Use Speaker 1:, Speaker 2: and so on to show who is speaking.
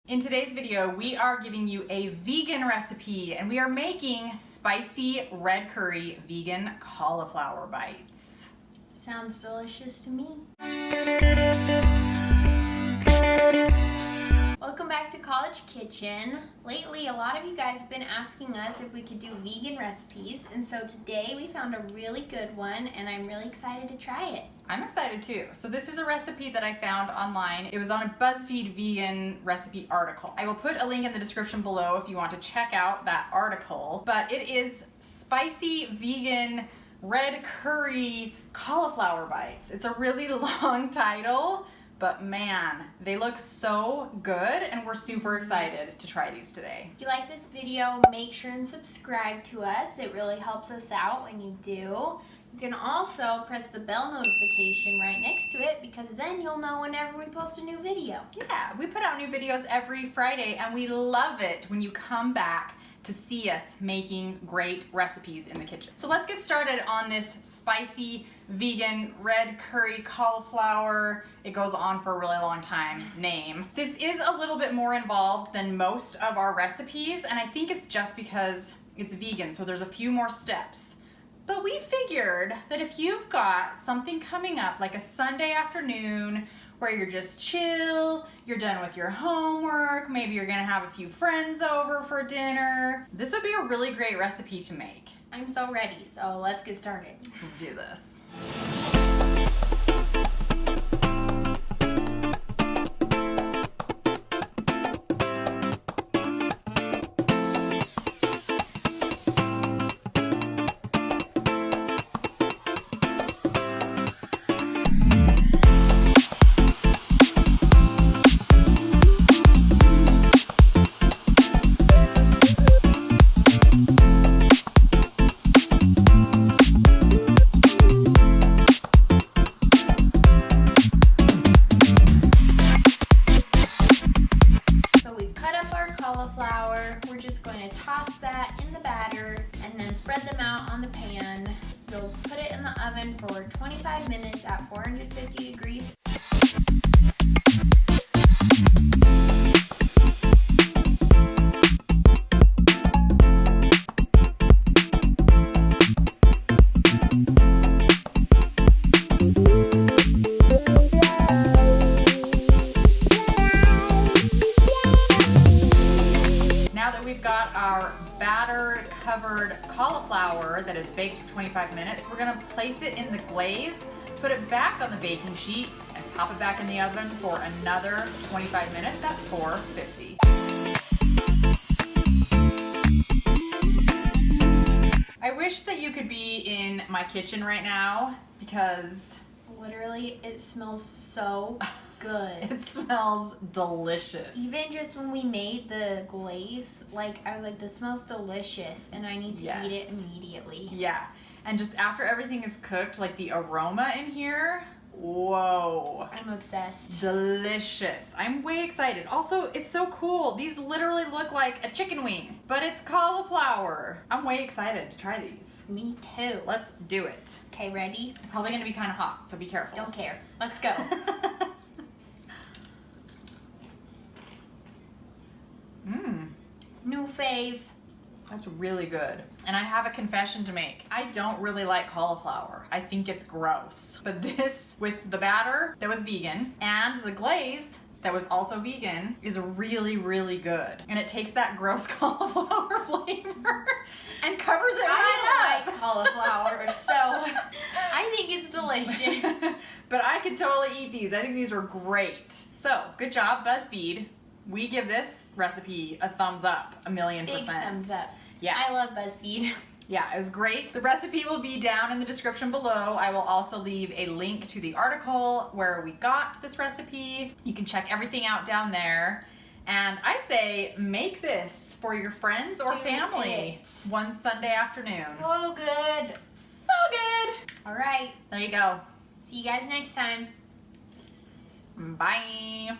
Speaker 1: In today's video, we are giving you a vegan recipe and we are making spicy red curry vegan cauliflower bites.
Speaker 2: Sounds delicious to me. Welcome back to College Kitchen. Lately, a lot of you guys have been asking us if we could do vegan recipes, and so today we found a really good one and I'm really excited to try it.
Speaker 1: I'm excited too. So this is a recipe that I found online. It was on a Buzzfeed vegan recipe article. I will put a link in the description below if you want to check out that article, but it is spicy vegan red curry cauliflower bites. It's a really long title, but man, they look so good and we're super excited to try these today.
Speaker 2: If you like this video, make sure and subscribe to us. It really helps us out when you do. You can also press the bell notification right next to it because then you'll know whenever we post a new video.
Speaker 1: Yeah, we put out new videos every Friday and we love it when you come back to see us making great recipes in the kitchen. So let's get started on this spicy vegan red curry cauliflower, it goes on for a really long time, name. This is a little bit more involved than most of our recipes, and I think it's just because it's vegan, so there's a few more steps. But we figured that if you've got something coming up like a Sunday afternoon where you're just chill, you're done with your homework, maybe you're gonna have a few friends over for dinner, this would be a really great recipe to make.
Speaker 2: I'm so ready, so let's get started.
Speaker 1: Let's do this.
Speaker 2: Cauliflower. We're just going to toss that in the batter and then spread them out on the pan. You'll put it in the oven for 25 minutes at 450 degrees.
Speaker 1: We've got our batter covered cauliflower that is baked for 25 minutes. We're gonna place it in the glaze, put it back on the baking sheet, and pop it back in the oven for another 25 minutes at 450. I wish that you could be in my kitchen right now because
Speaker 2: literally it smells so good.
Speaker 1: It smells delicious.
Speaker 2: Even just when we made the glaze, like I was like, this smells delicious and I need to eat it immediately.
Speaker 1: Yeah, and just after everything is cooked, like the aroma in here, whoa.
Speaker 2: I'm obsessed.
Speaker 1: Delicious. I'm way excited. Also, it's so cool. These literally look like a chicken wing, but it's cauliflower. I'm way excited to try these.
Speaker 2: Me too.
Speaker 1: Let's do it.
Speaker 2: Okay, ready?
Speaker 1: It's probably gonna be kind of hot, so be careful.
Speaker 2: Don't care. Let's go. New fave.
Speaker 1: That's really good. And I have a confession to make. I don't really like cauliflower. I think it's gross. But this, with the batter that was vegan and the glaze that was also vegan, is really, really good. And it takes that gross cauliflower flavor and covers it right up.
Speaker 2: I like cauliflower, so I think it's delicious.
Speaker 1: But I could totally eat these. I think these are great. So, good job, Buzzfeed. We give this recipe a thumbs up, 1,000,000%.
Speaker 2: Big thumbs up.
Speaker 1: Yeah.
Speaker 2: I love Buzzfeed.
Speaker 1: Yeah, it was great. The recipe will be down in the description below. I will also leave a link to the article where we got this recipe. You can check everything out down there. And I say make this for your friends or family one Sunday afternoon.
Speaker 2: So good.
Speaker 1: So good.
Speaker 2: All right.
Speaker 1: There you go.
Speaker 2: See you guys next time.
Speaker 1: Bye.